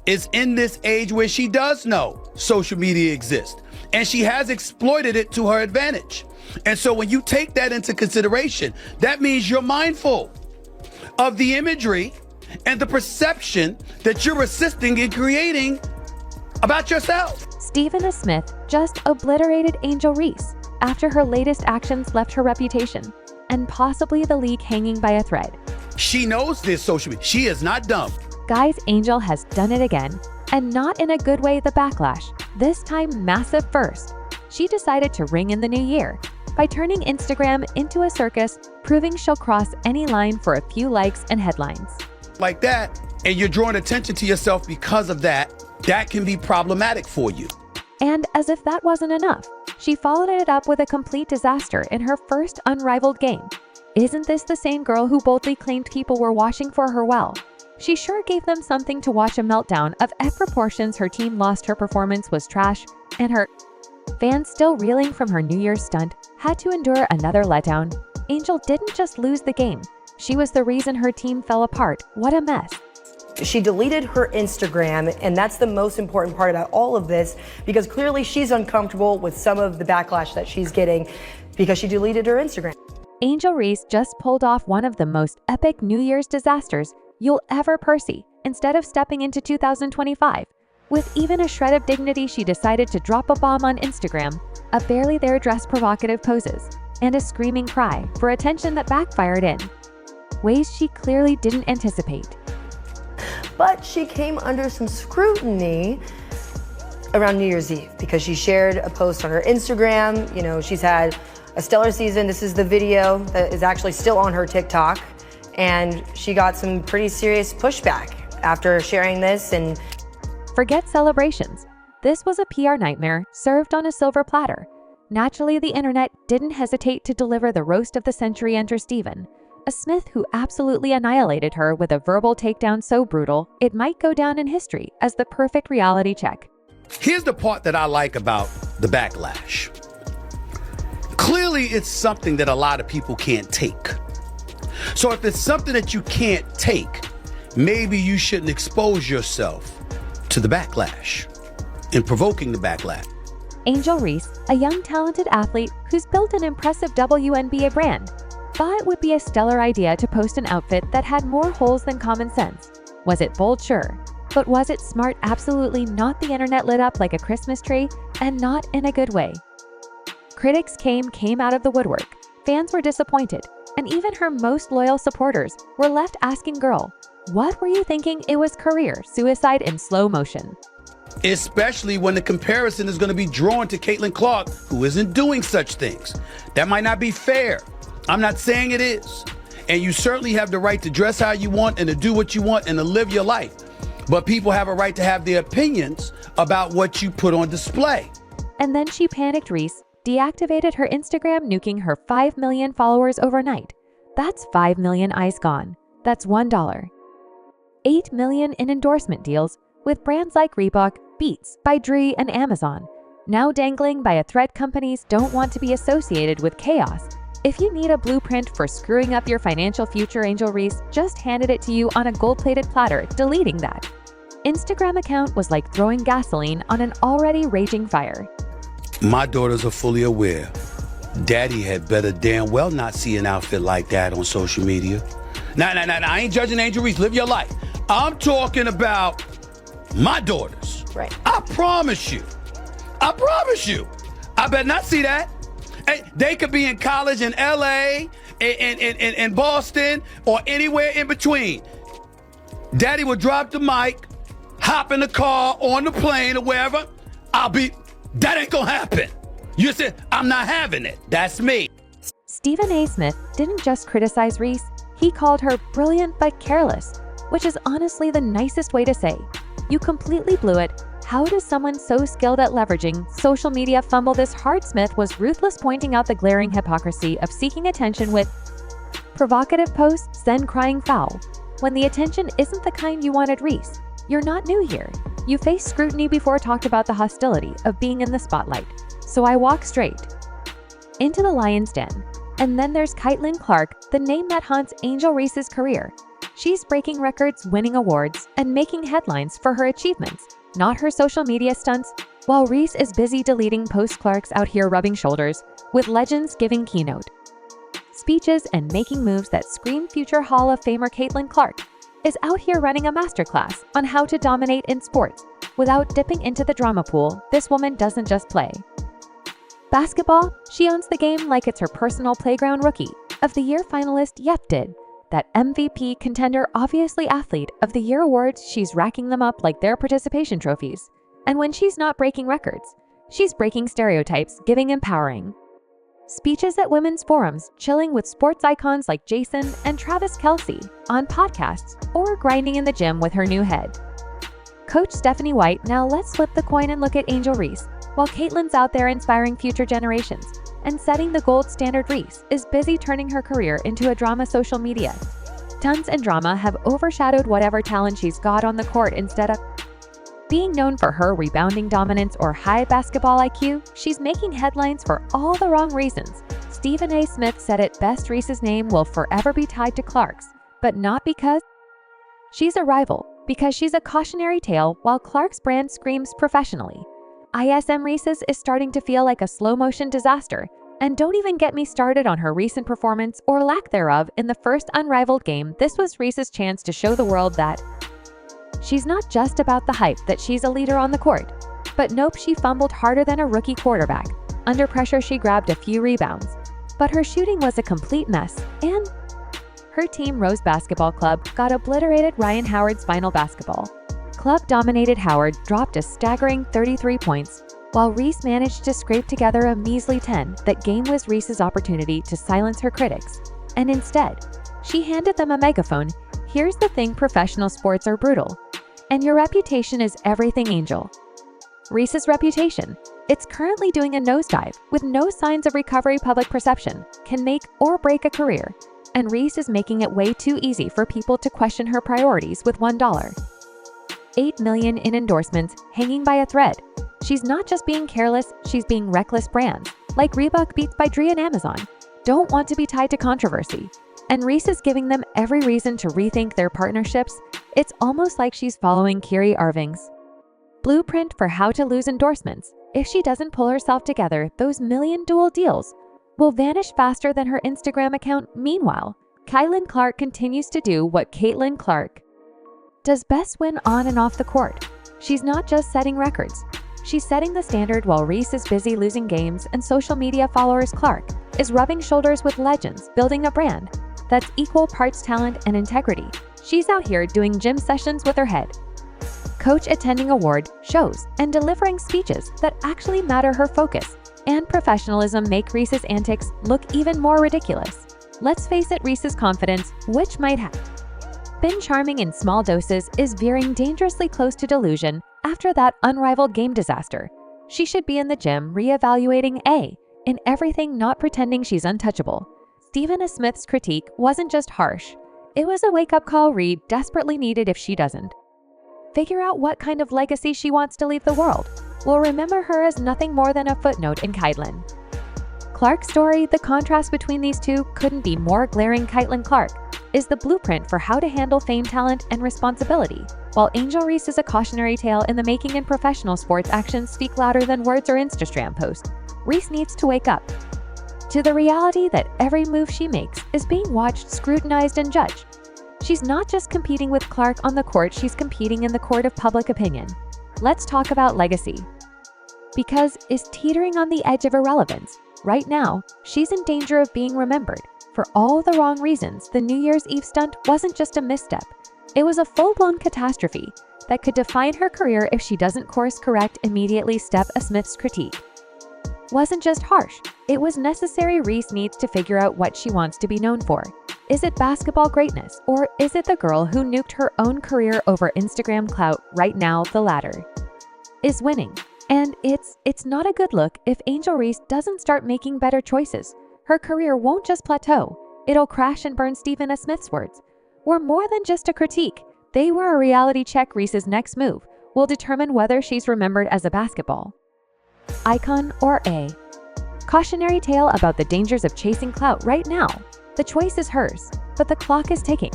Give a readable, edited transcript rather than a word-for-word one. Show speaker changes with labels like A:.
A: is in this age where she does know social media exists, and she has exploited it to her advantage. And so when you take that into consideration, that means you're mindful of the imagery and the perception that you're assisting in creating about yourself.
B: Stephan A. Smith just obliterated Angel Reese after her latest actions left her reputation and possibly the league hanging by a thread.
A: She knows this social media. She is not dumb.
B: Guys, Angel has done it again, and not in a good way. The backlash, this time massive first. She decided to ring in the new year by turning Instagram into a circus, proving she'll cross any line for a few likes and headlines.
A: Like that, and you're drawing attention to yourself because of that, that can be problematic for you.
B: And as if that wasn't enough, she followed it up with a complete disaster in her first unrivaled game. Isn't this the same girl who boldly claimed people were watching for her well? She sure gave them something to watch. A meltdown of epic proportions. Her team lost, her performance was trash, and her fans, still reeling from her New Year's stunt, had to endure another letdown. Angel didn't just lose the game, she was the reason her team fell apart. What a mess.
C: She deleted her Instagram, and that's the most important part about all of this, because clearly she's uncomfortable with some of the backlash that she's getting because she deleted her Instagram.
B: Angel Reese just pulled off one of the most epic New Year's disasters you'll ever see. Instead of stepping into 2025 with even a shred of dignity, she decided to drop a bomb on Instagram, a barely there dress, provocative poses, and a screaming cry for attention that backfired in ways she clearly didn't anticipate.
C: But she came under some scrutiny around New Year's Eve because she shared a post on her Instagram. You know, she's had a stellar season. This is the video that is actually still on her TikTok. And she got some pretty serious pushback after sharing this. And
B: forget celebrations. This was a PR nightmare served on a silver platter. Naturally, the internet didn't hesitate to deliver the roast of the century. Enter Stephan, a Smith who absolutely annihilated her with a verbal takedown so brutal, it might go down in history as the perfect reality check.
A: Here's the part that I like about the backlash. Clearly, it's something that a lot of people can't take. So if it's something that you can't take, maybe you shouldn't expose yourself to the backlash and provoking the backlash.
B: Angel Reese, a young talented athlete who's built an impressive wnba brand, thought it would be a stellar idea to post an outfit that had more holes than common sense. Was it bold? Sure. But was it smart? Absolutely not. The internet lit up like a Christmas tree, and not in a good way. Critics came out of the woodwork. Fans were disappointed, and even her most loyal supporters were left asking, girl, what were you thinking? It was career suicide in slow motion.
A: Especially when the comparison is going to be drawn to Caitlin Clark, who isn't doing such things. That might not be fair. I'm not saying it is. And you certainly have the right to dress how you want and to do what you want and to live your life. But people have a right to have their opinions about what you put on display.
B: And then she panicked. Reese deactivated her Instagram, nuking her 5 million followers overnight. That's 5 million eyes gone. That's $1. 8 million in endorsement deals with brands like Reebok, Beats by Dre, and Amazon. Now dangling by a thread. Companies don't want to be associated with chaos. If you need a blueprint for screwing up your financial future, Angel Reese just handed it to you on a gold-plated platter. Deleting that Instagram account was like throwing gasoline on an already raging fire.
A: My daughters are fully aware. Daddy had better damn well not see an outfit like that on social media. Nah, I ain't judging Angel Reese. Live your life. I'm talking about my daughters.
C: Right.
A: I promise you. I better not see that. Hey, they could be in college in LA, in Boston, or anywhere in between. Daddy would drop the mic, hop in the car, on the plane, or wherever. That ain't gonna happen. You said, I'm not having it. That's me.
B: Stephan A. Smith didn't just criticize Reese, he called her brilliant but careless, which is honestly the nicest way to say, you completely blew it. How does someone so skilled at leveraging social media fumble this hard? Smith was ruthless, pointing out the glaring hypocrisy of seeking attention with provocative posts, then crying foul when the attention isn't the kind you wanted. Reese, you're not new here. You faced scrutiny before. Talked about the hostility of being in the spotlight. So I walk straight into the lion's den. And then there's Caitlin Clark, the name that haunts Angel Reese's career. She's breaking records, winning awards, and making headlines for her achievements, not her social media stunts, while Reese is busy deleting posts. Clark's out here rubbing shoulders with legends giving keynote speeches and making moves that scream future Hall of Famer Caitlin Clark is out here running a masterclass on how to dominate in sports without dipping into the drama pool. This woman doesn't just play basketball, she owns the game like it's her personal playground. Rookie of the Year finalist Yep did. That MVP contender, obviously Athlete of the Year awards, she's racking them up like they're participation trophies. And when she's not breaking records, she's breaking stereotypes, giving empowering speeches at women's forums, chilling with sports icons like Jason and Travis Kelce on podcasts, or grinding in the gym with her new head coach Stephanie White. Now let's flip the coin and look at Angel Reese. While Caitlin's out there inspiring future generations and setting the gold standard, Reese is busy turning her career into a drama. Social media stunts and drama have overshadowed whatever talent she's got on the court. Instead of being known for her rebounding dominance or high basketball IQ, she's making headlines for all the wrong reasons. Stephen A. Smith said it best: Reese's name will forever be tied to Clark's, but not because she's a rival, because she's a cautionary tale. While Clark's brand screams professionally, ISM Reese's is starting to feel like a slow-motion disaster. And don't even get me started on her recent performance, or lack thereof, in the first unrivaled game. This was Reese's chance to show the world that she's not just about the hype, that she's a leader on the court. But nope, she fumbled harder than a rookie quarterback. Under pressure, she grabbed a few rebounds, but her shooting was a complete mess, and her team, Rose Basketball Club, got obliterated. Ryan Howard's final basketball club dominated. Howard dropped a staggering 33 points, while Reese managed to scrape together a measly 10. That game was Reese's opportunity to silence her critics, and instead, she handed them a megaphone. Here's the thing: professional sports are brutal, and your reputation is everything. Angel Reese's reputation, it's currently doing a nosedive with no signs of recovery. Public perception can make or break a career, and Reese is making it way too easy for people to question her priorities with $1.8 million in endorsements hanging by a thread. She's not just being careless, she's being reckless. Brands like Reebok, Beats by Dre, and Amazon don't want to be tied to controversy, and Reese is giving them every reason to rethink their partnerships. It's almost like she's following Kyrie Irving's blueprint for how to lose endorsements. If she doesn't pull herself together, those million dual deals will vanish faster than her Instagram account. Meanwhile, Caitlin Clark continues to do what Caitlin Clark does best: win on and off the court. She's not just setting records, she's setting the standard. While Reese is busy losing games and social media followers, Clark is rubbing shoulders with legends, building a brand that's equal parts talent and integrity. She's out here doing gym sessions with her head coach, attending award shows, and delivering speeches that actually matter. Her focus and professionalism make Reese's antics look even more ridiculous. Let's face it, Reese's confidence, which might have been charming in small doses, is veering dangerously close to delusion after that unrivaled game disaster. She should be in the gym reevaluating in everything, not pretending she's untouchable. Stephen A. Smith's critique wasn't just harsh, it was a wake-up call Reed desperately needed. If she doesn't figure out what kind of legacy she wants to leave the world, we'll remember her as nothing more than a footnote in Caitlin Clark's story. The contrast between these two couldn't be more glaring. Caitlin Clark is the blueprint for how to handle fame, talent, and responsibility, while Angel Reese is a cautionary tale in the making. In professional sports, actions speak louder than words or Instagram posts. Reese needs to wake up to the reality that every move she makes is being watched, scrutinized, and judged. She's not just competing with Clark on the court, she's competing in the court of public opinion. Let's talk about legacy, because is teetering on the edge of irrelevance. Right now, she's in danger of being remembered for all the wrong reasons. The New Year's Eve stunt wasn't just a misstep, it was a full-blown catastrophe that could define her career if she doesn't course correct immediately. Steph A. Smith's critique wasn't just harsh, it was necessary. Reese needs to figure out what she wants to be known for. Is it basketball greatness, or is it the girl who nuked her own career over Instagram clout? Right now, the latter is winning. And it's not a good look if Angel Reese doesn't start making better choices. Her career won't just plateau, it'll crash and burn. Stephen A. Smith's words were more than just a critique, they were a reality check. Reese's next move will determine whether she's remembered as a basketball icon or a cautionary tale about the dangers of chasing clout. Right now, the choice is hers, but the clock is ticking.